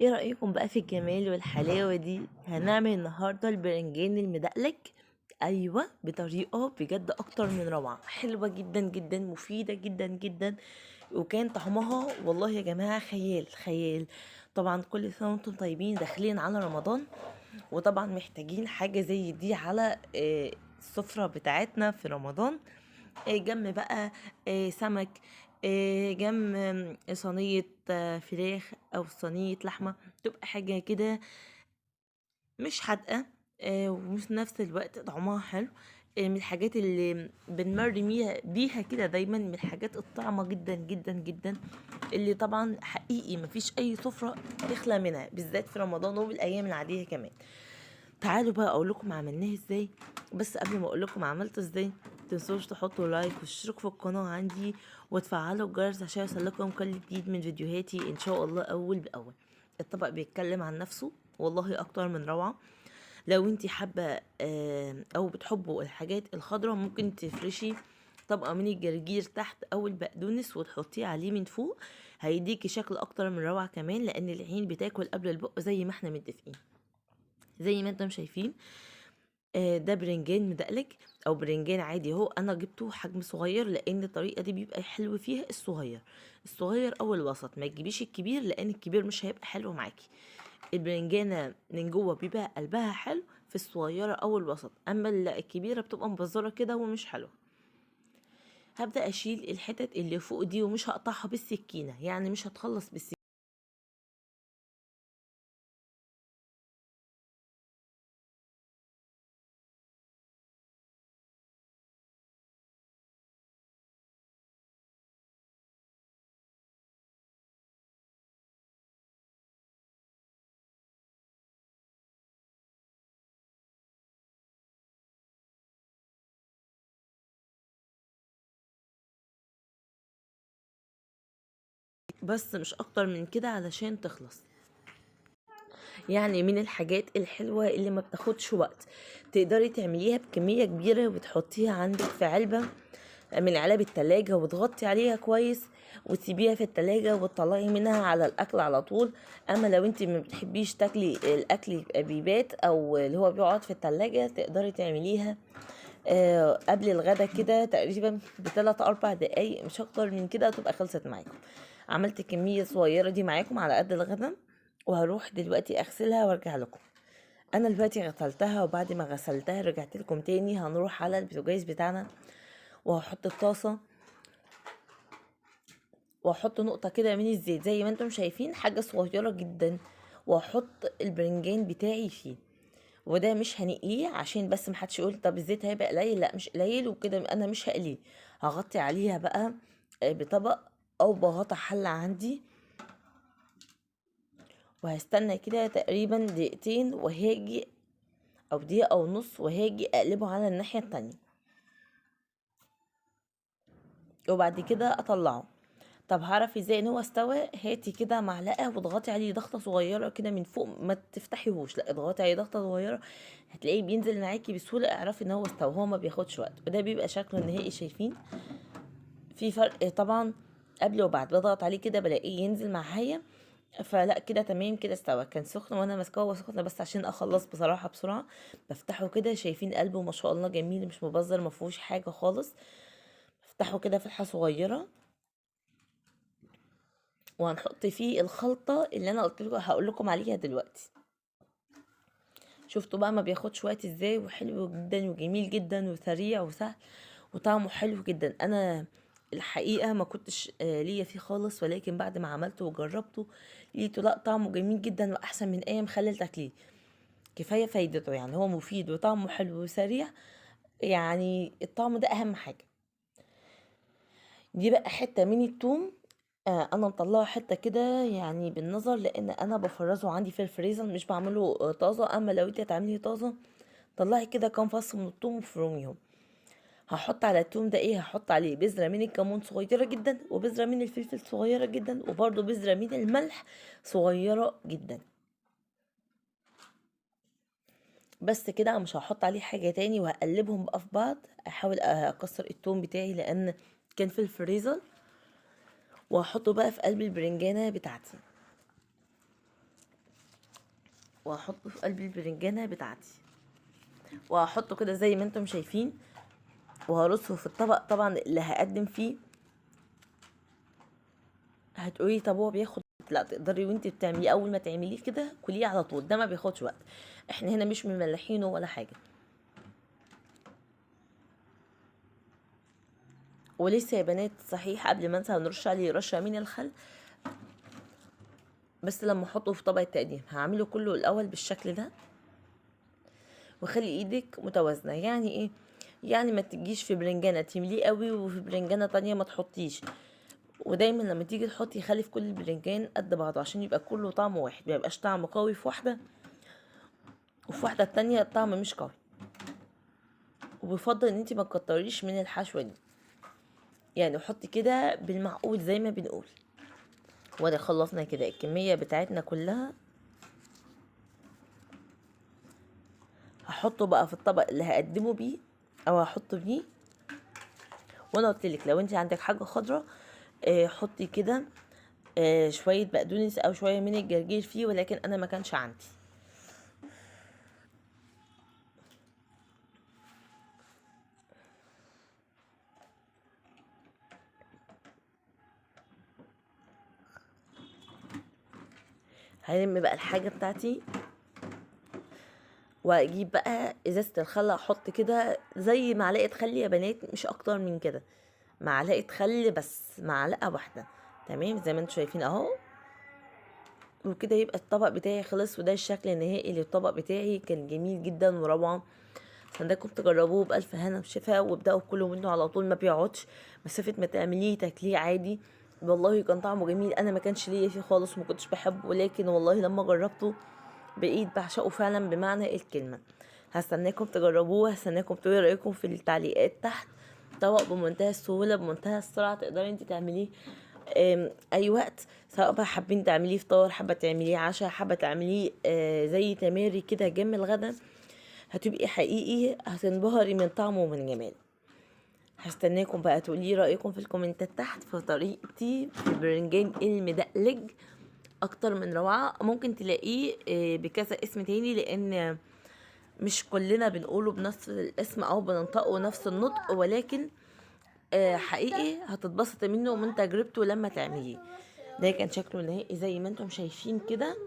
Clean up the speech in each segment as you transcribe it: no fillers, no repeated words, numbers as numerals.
ايه رأيكم بقى في الجمال والحلاوة دي؟ هنعمل النهاردة البرنجان المدقلج. ايوه، بطريقة بجد اكتر من روعة، حلوة جدا جدا، مفيدة جدا جدا. وكان طعمها والله يا جماعة خيال خيال. طبعا كل سنة وانتم طيبين، داخلين على رمضان، وطبعا محتاجين حاجة زي دي على السفرة بتاعتنا في رمضان. جنب بقى سمك، جنب صينية فراخ أو صينية لحمة، تبقى حاجة كده مش حادقة، وفي نفس الوقت طعمها حلو. من الحاجات اللي بنمر بيها كده دايما، من الحاجات الطعمة جدا جدا جدا، اللي طبعا حقيقي مفيش أي سفرة تخلى منها، بالذات في رمضان وبالأيام العادية كمان. تعالوا بقى اقول لكم عملناه ازاي. بس قبل ما اقول لكم عملته ازاي، متنسوش تحطوا لايك وتشتركوا في القناه عندي، وتفعلوا الجرس عشان يوصلكم كل جديد من فيديوهاتي ان شاء الله اول باول. الطبق بيتكلم عن نفسه والله اكتر من روعه. لو انتي حابه او بتحبوا الحاجات الخضراء، ممكن تفرشي طبقه من الجرجير تحت او البقدونس وتحطيه عليه من فوق، هيديكي شكل اكتر من روعه كمان، لان العين بتاكل قبل البق زي ما احنا متفقين. زي ما انتم شايفين، ده برنجان مدقلج او برنجان عادي اهو. انا جبته حجم صغير لان الطريقه دي بيبقى حلو فيها الصغير. الصغير او الوسط، ما تجيبيش الكبير لان الكبير مش هيبقى حلو معاكي. البرنجانه من جوه بيبقى قلبها حلو في الصغيره او الوسط، اما الكبيره بتبقى مبزره كده ومش حلوه. هبدا اشيل الحتت اللي فوق دي، ومش هقطعها بالسكينه، يعني مش هتخلص بالسكينه. بس مش اكتر من كده علشان تخلص. يعني من الحاجات الحلوة اللي ما بتاخدش وقت، تقدري تعمليها بكمية كبيرة وتحطيها عندك في علبة من علب التلاجة، وتغطي عليها كويس وتسيبيها في التلاجة وتطلعي منها على الأكل على طول. أما لو انت ما بتحبيش تاكلي الأكل يبقى بيبات أو اللي هو بيقعد في التلاجة، تقدري تعمليها قبل الغدا كده تقريبا ب3 4 دقايق، مش اكتر من كده، تبقى خلصت معاكم. عملت كمية صغيرة دي معاكم على قد الغدا، وهروح دلوقتي اغسلها وارجع لكم. انا دلوقتي غسلتها، وبعد ما غسلتها رجعت لكم تاني. هنروح على البوتاجاز بتاعنا، وهحط الطاسة، واحط نقطة كده من الزيت زي ما انتم شايفين، حاجة صغيرة جدا، واحط البرنجان بتاعي فيه. وده مش هنقليه عشان بس محدش يقول طب الزيت هيبقى قليل، لا مش قليل وكده، انا مش هقليه. هغطي عليها بقى بطبق او بغطا حلة عندي، وهستنى كده تقريبا دقيقتين، وهاجي او دقيقة او نص، وهاجي اقلبه على الناحية التانية، وبعد كده اطلعه. طب هعرف ازاي ان هو استوى؟ هاتي كده معلقه واضغطي عليه ضغطه صغيره كده من فوق، ما تفتحيهوش، لا اضغطي عليه ضغطه صغيره، هتلاقيه بينزل معاكي بسهوله. اعرفي ان هو استوى، هو ما بياخدش وقت، وده بيبقى شكله النهائي. شايفين في فرق طبعا قبل وبعد؟ بضغط عليه كده بلاقيه ينزل معايا، فلا كده تمام، كده استوى. كان سخن وانا ماسكاه، هو سخن بس عشان اخلص بصراحه بسرعه. بفتحه كده، شايفين قلبه ما شاء الله جميل، مش مبذر، ما فيهوش حاجه خالص. بفتحه كده فتحه صغيره، وهنحط فيه الخلطة اللي انا قلت لكم هقول لكم عليها دلوقتي. شفتوا بقى ما بياخدش وقت ازاي، وحلو جدا وجميل جدا وسريع وسهل، وطعمه حلو جدا. انا الحقيقة ما كنتش ليا فيه خالص، ولكن بعد ما عملته وجربته لقيته لا طعمه جميل جدا، واحسن من اي مخلل تاكليه. كفاية فايدته، يعني هو مفيد وطعمه حلو وسريع، يعني الطعم ده اهم حاجة. دي بقى حتة من التوم، انا مطلعه حته كده يعني بالنظر، لان انا بفرزه عندي في الفريزر، مش بعمله طازه. اما لو انت هتعمليه طازه، طلعي كده كام فص من الثوم وفرميهم. هحط على الثوم ده ايه؟ هحط عليه بذره من الكمون صغيره جدا، وبذره من الفلفل صغيره جدا، وبرده بذره من الملح صغيره جدا. بس كده، مش هحط عليه حاجه تاني، وهقلبهم بقى في بعض. احاول اكسر الثوم بتاعي لان كان في الفريزر، وهحطه بقى في قلب البرنجانه بتاعتي. وهحطه في قلب البرنجانه بتاعتي، وهحطه كده زي ما انتم شايفين، وهرصه في الطبق طبعا اللي هقدم فيه. هتقولي طب هو بياخد؟ لا، تقدري وانت بتعمليه اول ما تعمليه كده كليه على طول، ده ما بياخدش وقت. احنا هنا مش مملحينه ولا حاجه، ولسه يا بنات صحيح قبل ما انسى هنرش عليه رشه من الخل، بس لما احطه في طبق التقديم هعمله كله الاول بالشكل ده. وخلي ايدك متوازنه، يعني ايه؟ يعني ما تجيش في برنجانه تمليه قوي وفي برنجانه تانية ما تحطيش. ودايما لما تيجي تحطي خلي في كل البرنجان قد بعضه عشان يبقى كله طعم واحد، ما يبقاش طعم قوي في واحده وفي واحده التانية الطعم مش قوي. وبفضل ان انت ما تكتريش من الحشوه دي، يعني حطي كده بالمعقول زي ما بنقول. وده خلصنا كده الكميه بتاعتنا كلها. هحطه بقى في الطبق اللي هقدمه بيه او هحطه بيه. وانا قلتلك لو انت عندك حاجه خضراء حطي كده شويه بقدونس او شويه من الجرجير فيه، ولكن انا ما كانش عندي. هلم بقى الحاجه بتاعتي واجيب بقى ازازه الخل، احط كده زي معلقه خل يا بنات، مش اكتر من كده، معلقه خل بس، معلقه واحده. تمام زي ما انتم شايفين اهو. وكده يبقى الطبق بتاعي خلص، وده الشكل النهائي للطبق بتاعي. كان جميل جدا وروعه. استناكم تجربوه بألف هنا وشفا، وابدأوا كلوا منه على طول، ما بيقعدش مسافة ما تعمليه تاكليه عادي. والله كان طعمه جميل، انا ما كانش ليا فيه خالص، ما كنتش بحبه، ولكن والله لما جربته بقيت بعشقه فعلا بمعنى الكلمة. هستناكم تجربوه، هستناكم تقولوا رأيكم في التعليقات تحت. طبق بمنتهى السهولة بمنتهى السرعة، تقدري انت تعمليه اي وقت، سواء بقى حابين تعمليه فطار، حابه تعمليه عشاء، حابه تعمليه زي تماري كده جنب الغدا، هتبقي حقيقي هتنبهري من طعمه ومن جماله. هستناكم بقى تقولي رأيكم في الكومنتات تحت في طريقتي في البرنجان المدقلج. اكتر من روعة. ممكن تلاقيه بكذا اسم تاني، لان مش كلنا بنقوله بنفس الاسم او بننطقه نفس النطق، ولكن حقيقي هتتبسطي منه ومن تجربته لما تعمليه. ده كان شكله النهائي زي ما انتم شايفين كده.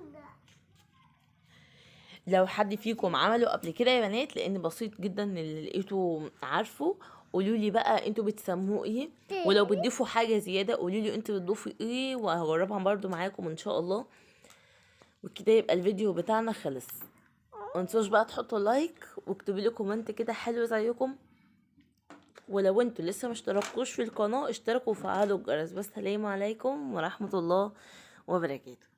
لو حد فيكم عمله قبل كده يا بنات، لان بسيط جدا اللي لقيته عارفه، قولوا لي بقى انتوا بتسموه ايه، ولو بتضيفوا حاجه زياده قولوا لي انتوا بتضيفوا ايه، وهجربها برضو معاكم ان شاء الله. وكده يبقى الفيديو بتاعنا خلص. متنسوش بقى تحطوا لايك واكتبوا لي كومنت كده حلو زيكم. ولو انتوا لسه مشتركوش في القناه اشتركوا وفعلوا الجرس. بس سلام عليكم ورحمه الله وبركاته.